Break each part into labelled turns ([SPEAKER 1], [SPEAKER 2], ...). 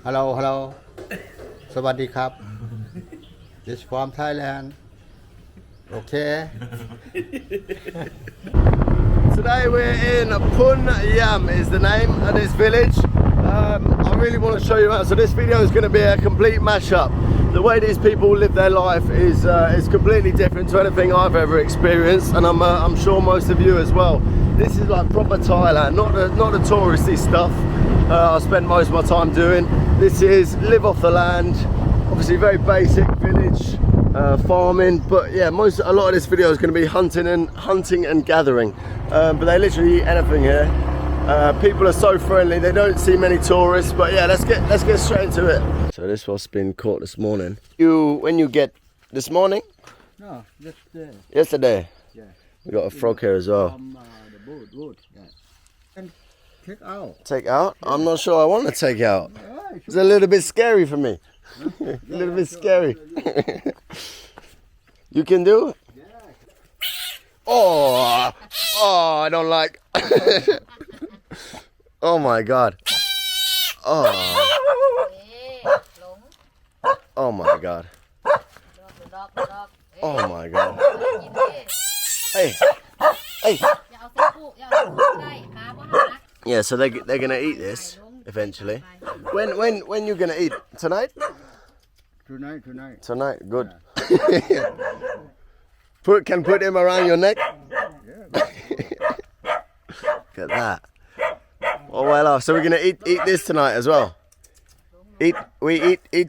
[SPEAKER 1] Hello, hello. สวัสดีครับ This from Thailand. Okay. Today we're in Phun Yam is the name of this village. I really want to show you out. So this video is going to be a complete mashup. The way these people live their life is completely different to anything I've ever experienced, and I'm sure most of you as well. This is like proper Thailand, not the touristy stuff I spend most of my time doing. This is live off the land, obviously very basic village farming, but yeah, a lot of this video is going to be hunting and gathering. But they literally eat anything here. People are so friendly. They don't see many tourists, but yeah, let's get straight into it. So this was been caught this morning. When you get this morning?
[SPEAKER 2] No, yesterday.
[SPEAKER 1] Yesterday.
[SPEAKER 2] Yeah.
[SPEAKER 1] We got a frog here as well.
[SPEAKER 2] From the boat. Yeah. And take out.
[SPEAKER 1] Take out? I'm not sure I want to take out. It's a little bit scary for me. A little bit scary. You can do it? Yeah. Oh, I don't like. Oh my God. Oh my God. Oh my God. Hey. Yeah, so they're gonna eat this eventually. When you gonna eat? Tonight?
[SPEAKER 2] Tonight.
[SPEAKER 1] Tonight, good. Can put him around your neck. Look at that. Oh well, so we're gonna eat this tonight as well. Eat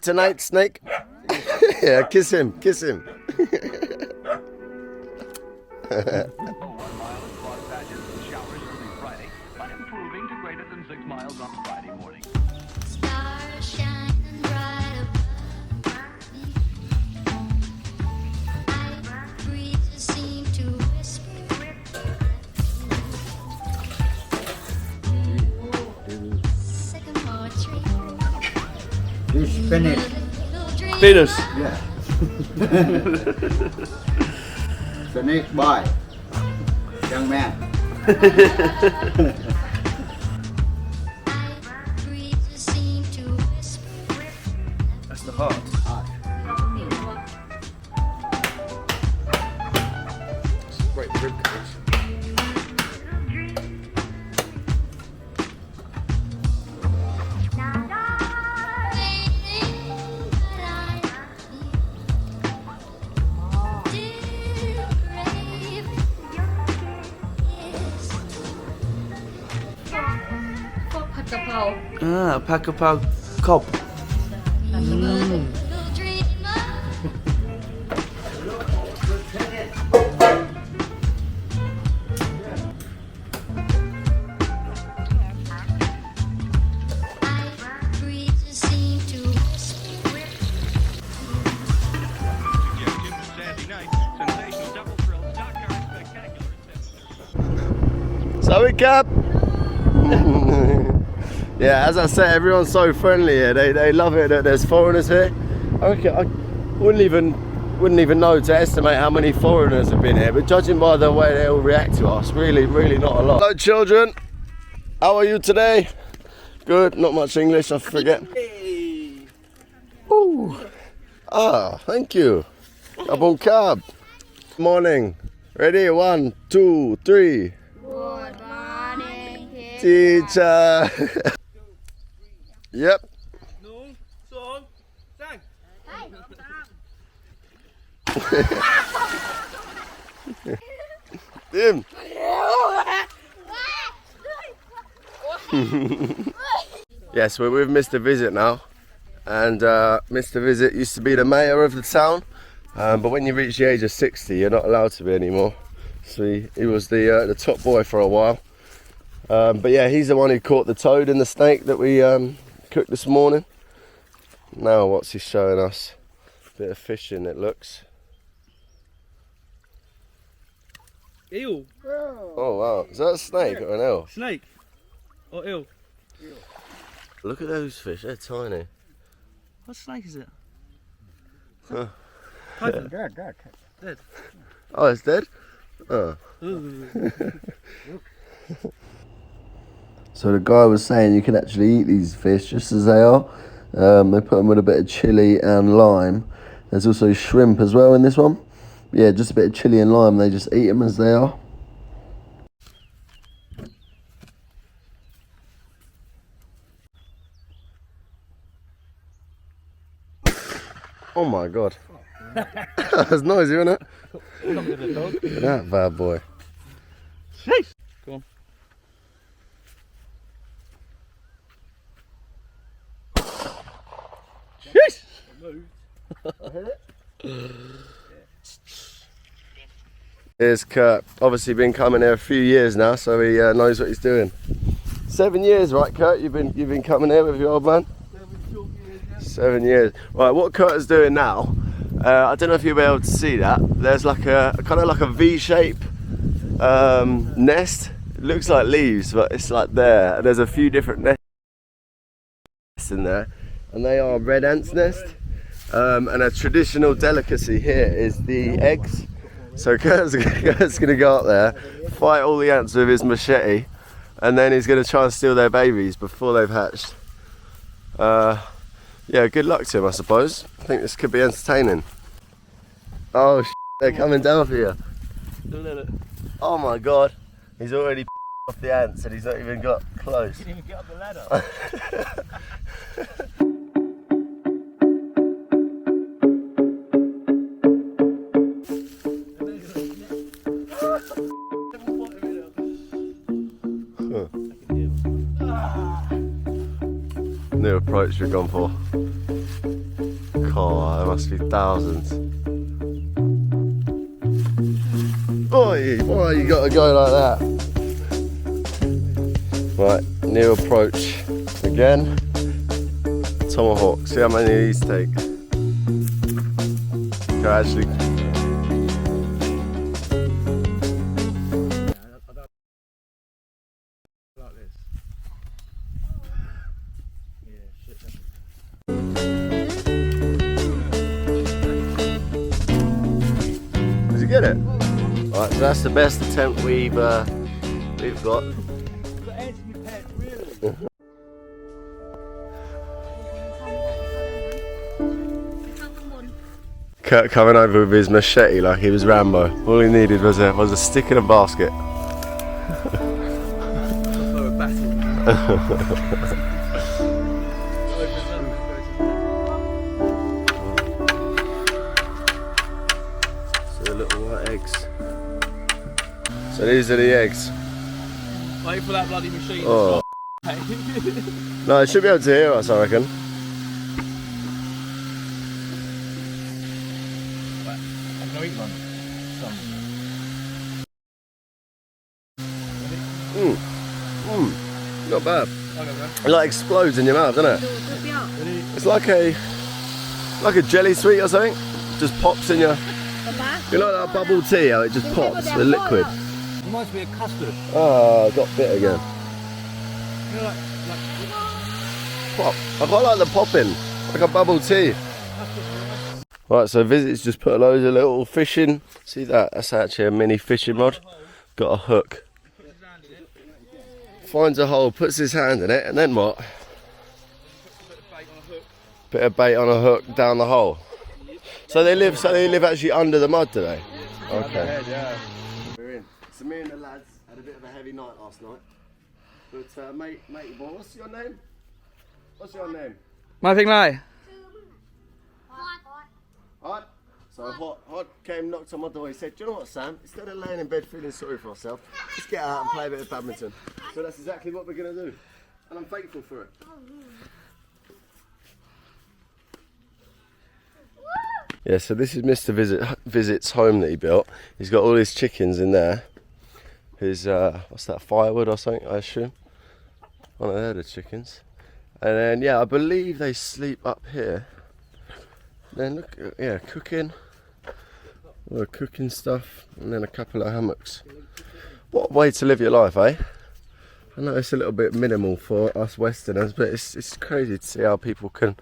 [SPEAKER 1] tonight, snake. Yeah, kiss him.
[SPEAKER 2] It's finished.
[SPEAKER 1] Venus.
[SPEAKER 2] Yeah. Finished by young man.
[SPEAKER 1] That's the heart. Great rib cage. Pak Kapao Kop. Sorry, Cap. Yeah, as I say, everyone's so friendly here. They love it that there's foreigners here. I wouldn't even know to estimate how many foreigners have been here, but judging by the way they all react to us, really not a lot. Hello children, how are you today? Good, not much English, I forget. Ooh. Ah, thank you. Abon cab. Morning. Ready? 1, 2, 3.
[SPEAKER 3] Good morning,
[SPEAKER 1] Teacher. Yep. Tim. Yes, we're with Mr. Visit now, and Mr. Visit used to be the mayor of the town, but when you reach the age of 60 you're not allowed to be anymore. So he was the top boy for a while, but yeah, he's the one who caught the toad and the snake that we cooked this morning. Now what's he showing us? A bit of fishing, it looks.
[SPEAKER 4] Eel.
[SPEAKER 1] Oh wow, is that a snake or an eel?
[SPEAKER 4] Snake. Or eel.
[SPEAKER 1] Look at those fish, they're tiny.
[SPEAKER 4] What snake is it?
[SPEAKER 1] Huh.
[SPEAKER 4] Python.
[SPEAKER 2] Dead.
[SPEAKER 1] Oh, it's dead? Oh. So the guy was saying you can actually eat these fish just as they are. They put them with a bit of chilli and lime. There's also shrimp as well in this one. Yeah, just a bit of chilli and lime. They just eat them as they are. Oh my god. That's noisy, isn't it?
[SPEAKER 4] Not with the dog.
[SPEAKER 1] That bad boy.
[SPEAKER 4] Jeez. Go on. Jeez.
[SPEAKER 1] Here's Kurt. Obviously been coming here a few years now, so he knows what he's doing. 7 years, right, Kurt? You've been coming here with your old man? 7 years. Right, what Kurt is doing now, I don't know if you'll be able to see that. There's like a kind of like a V-shape nest. It looks like leaves, but it's like there. There's a few different nests in there, and they are red ants' nest. And a traditional delicacy here is the eggs. So Kurt's gonna go up there, fight all the ants with his machete, and then he's gonna try and steal their babies before they've hatched. Yeah, good luck to him, I suppose. I think this could be entertaining. Oh, they're coming down for you. Oh my god, he's already off the ants and he's not even got close.
[SPEAKER 4] He didn't even get up the ladder.
[SPEAKER 1] New approach we've gone for. God, there must be thousands. Oi, why you gotta go like that? Right, new approach again. Tomahawk, see how many of these take. Okay, actually. Did you get it? Right, so that's the best attempt we've got. Kurt coming over with his machete like he was Rambo. All he needed was a stick in a basket. So the little white eggs. So these are the eggs.
[SPEAKER 4] Wait for that bloody machine.
[SPEAKER 1] Oh. No, it should be able to hear us, I reckon. Not bad. It like explodes in your mouth, doesn't it? It's like a jelly sweet or something. Just pops in your. You know that bubble tea? How it just pops, the liquid.
[SPEAKER 2] Reminds me of custard.
[SPEAKER 1] Oh, got bit again.
[SPEAKER 2] You know,
[SPEAKER 1] Pop. I quite like the popping, like a bubble tea. Right, so Visit's just put loads of little fish in. See that? That's actually a mini fishing rod. Got a hook. Finds a hole, puts his hand in it, and then what? Bit of bait on a hook down the hole. So they live actually under the mud, do they? Okay. We're in. So me and the lads had a bit of a heavy night last night. But mate, boy, what's your name? What's your name?
[SPEAKER 4] My thing lie.
[SPEAKER 1] Hot. So Hot came, knocked on my door. He said, "Do you know what, Sam? Instead of laying in bed feeling sorry for ourselves, let's get out and play a bit of badminton." So that's exactly what we're going to do, and I'm thankful for it. Yeah, so this is Mr. Visit's home that he built. He's got all his chickens in there. His what's that, firewood or something, I assume. One of the chickens. And then yeah, I believe they sleep up here. Then look, yeah, cooking. All the cooking stuff, and then a couple of hammocks. What a way to live your life, eh? I know it's a little bit minimal for us Westerners, but it's crazy to see how people can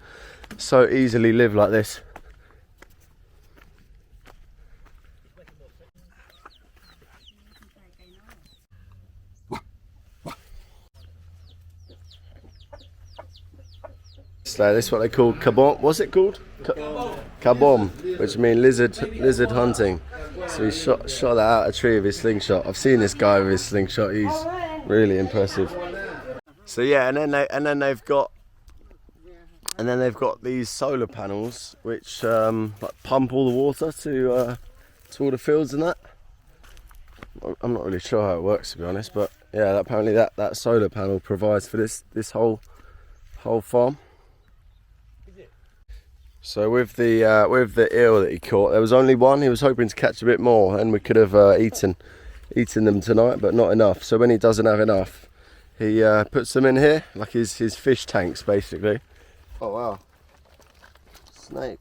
[SPEAKER 1] so easily live like this. So this is what they call kabom. What's it called? Kabom, which means lizard hunting. So he shot that out a tree with his slingshot. I've seen this guy with his slingshot. He's really impressive. So yeah, and then they've got these solar panels which like pump all the water to all the fields and that. I'm not really sure how it works, to be honest, but yeah, apparently that solar panel provides for this whole farm. So with the eel that he caught, there was only one. He was hoping to catch a bit more, and we could have eaten them tonight, but not enough. So when he doesn't have enough, he puts them in here, like his fish tanks, basically. Oh wow! Snake,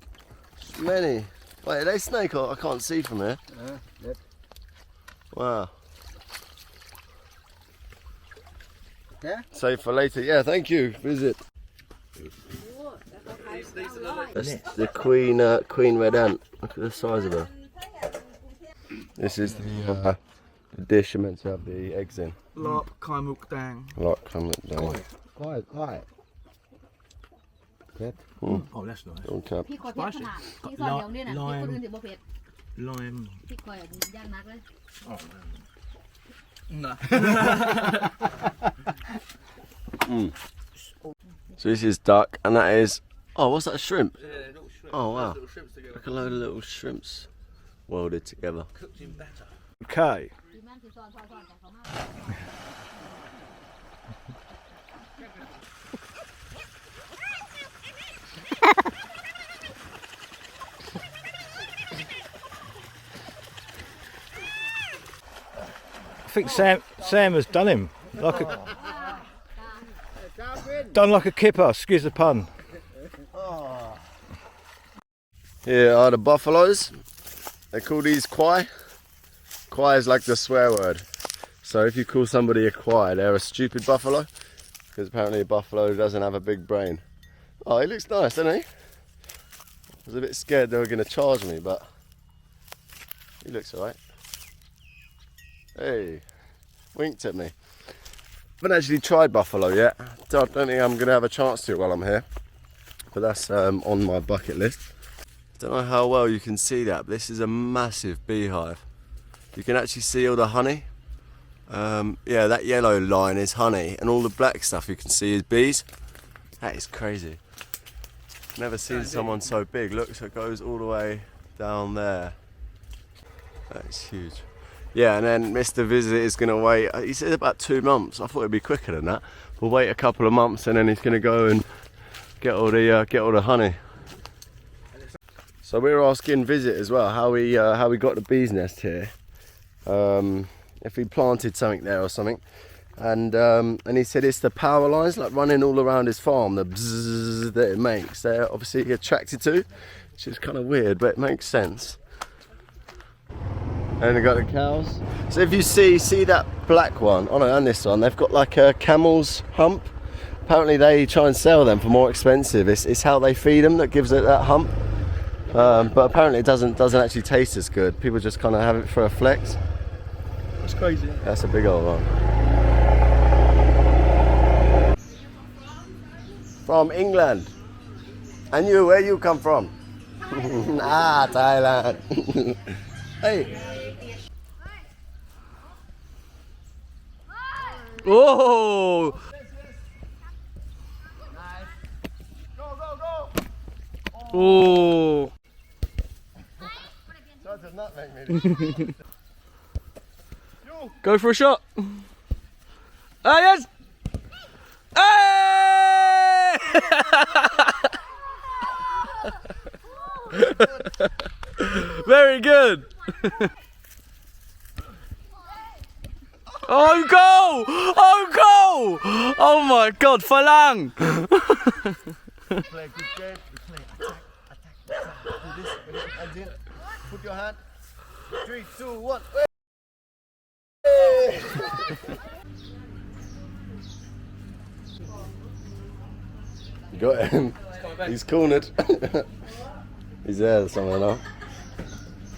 [SPEAKER 1] many. Wait, are they snake? I can't see from here.
[SPEAKER 2] Yep.
[SPEAKER 1] Wow.
[SPEAKER 2] Yeah.
[SPEAKER 1] Save for later. Yeah, thank you. Visit. That's the queen red ant. Look at the size of her. This is the dish you're meant to have the eggs in.
[SPEAKER 4] Lop Kai Muk Dang.
[SPEAKER 1] Lock, come look down.
[SPEAKER 2] Quiet. Good.
[SPEAKER 4] Oh, that's nice.
[SPEAKER 1] Don't tap.
[SPEAKER 3] พี่คอยเผ็ดขนาดพี่ซอยเดียวเนี่ยนะพี่คนอื่นถือบ่เผ็ด
[SPEAKER 4] Lime.
[SPEAKER 3] พี่คอยย่างนักเลย
[SPEAKER 4] Nah.
[SPEAKER 1] So this is duck, and that is. Oh, what's that? Shrimp.
[SPEAKER 4] Yeah, little shrimp.
[SPEAKER 1] Oh wow.
[SPEAKER 4] Little shrimps together.
[SPEAKER 1] Like a load of little shrimps welded together.
[SPEAKER 4] Cooked in batter.
[SPEAKER 1] Okay.
[SPEAKER 3] ดีมากคือซอนแต่เขามาก
[SPEAKER 5] I think Sam has done him like a kipper. Excuse the pun.
[SPEAKER 1] Here are the buffaloes. They call these kwai. Kwai is like the swear word. So if you call somebody a kwai, they're a stupid buffalo. Because apparently a buffalo doesn't have a big brain. Oh, he looks nice, doesn't he? I was a bit scared they were going to charge me, but he looks alright. Hey, winked at me. Haven't actually tried buffalo yet. Don't think I'm going to have a chance to while I'm here. But that's on my bucket list. Don't know how well you can see that, but this is a massive beehive. You can actually see all the honey. Yeah, that yellow line is honey, and all the black stuff you can see is bees. That is crazy. Never seen someone so big. Look, so it goes all the way down there. That is huge. Yeah, and then Mr. Visit is going to wait. He said about 2 months. I thought it'd be quicker than that. We'll wait a couple of months, and then he's going to go and get all the honey. So we were asking Visit as well how we got the bee's nest here. If he planted something there or something, and he said it's the power lines like running all around his farm, the bzzz that it makes. They're obviously attracted to, which is kind of weird, but it makes sense. And we got the cows. So if you see that black one, oh no, and this one, they've got like a camel's hump. Apparently they try and sell them for more expensive. It's how they feed them that gives it that hump. But apparently it doesn't actually taste as good. People just kind of have it for a flex.
[SPEAKER 4] That's crazy.
[SPEAKER 1] That's a big old one. From England. And you, where you come from? Ah, Thailand. Hey.
[SPEAKER 4] Oh! Oh! Go for a shot. Ah, yes. Hey! Very good. Oh, goal! Oh, goal! Oh my God, Falang!
[SPEAKER 1] Play a good game. We play attack. Do this, and then put your hand. 3, 2, 1. Hey! You got him. He's cornered. He's there somewhere now.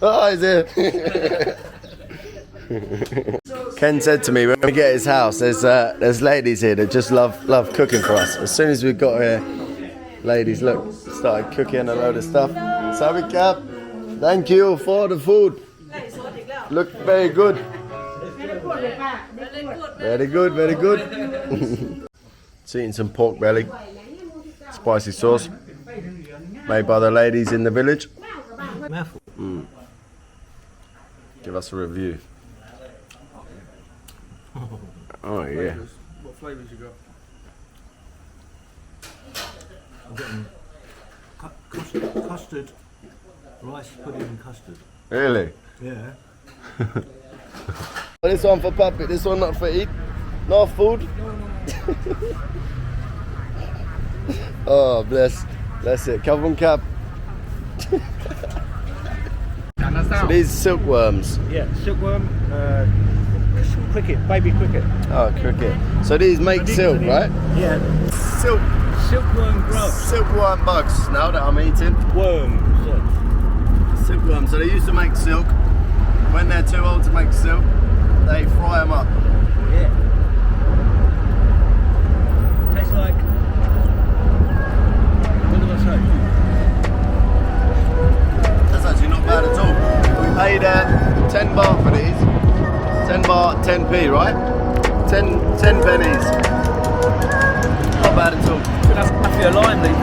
[SPEAKER 1] Oh, he's here. Ken said to me when we get his house, there's ladies here that just love cooking for us. As soon as we got here, Ladies, look, started cooking a load of stuff. Sabi Cap, thank you for the food. Look very good. Very good, very good. It's eating some pork belly, spicy sauce, made by the ladies in the village. Give us a review. Oh yeah.
[SPEAKER 6] What flavours you got?
[SPEAKER 2] I've got custard, rice pudding and custard.
[SPEAKER 1] Really?
[SPEAKER 2] Yeah.
[SPEAKER 1] This one for puppy, this one not for eat, no food. Oh bless it, cover and cap. So these silkworms.
[SPEAKER 5] Yeah, silkworm, cricket, baby cricket.
[SPEAKER 1] Oh, cricket. So these make silk, right?
[SPEAKER 5] Yeah, silkworm grubs.
[SPEAKER 1] Silkworm bugs now that I'm eating.
[SPEAKER 5] Worms. Yeah.
[SPEAKER 1] Silkworms, so they used to make silk. When they're too old to make silk, they fry them up.
[SPEAKER 5] Yeah. Tastes like. What do I say?
[SPEAKER 1] That's actually not bad at all. We paid 10 baht for these. 10 baht, 10p, right? 10 pennies. Not bad at all.
[SPEAKER 4] That's half your line, these.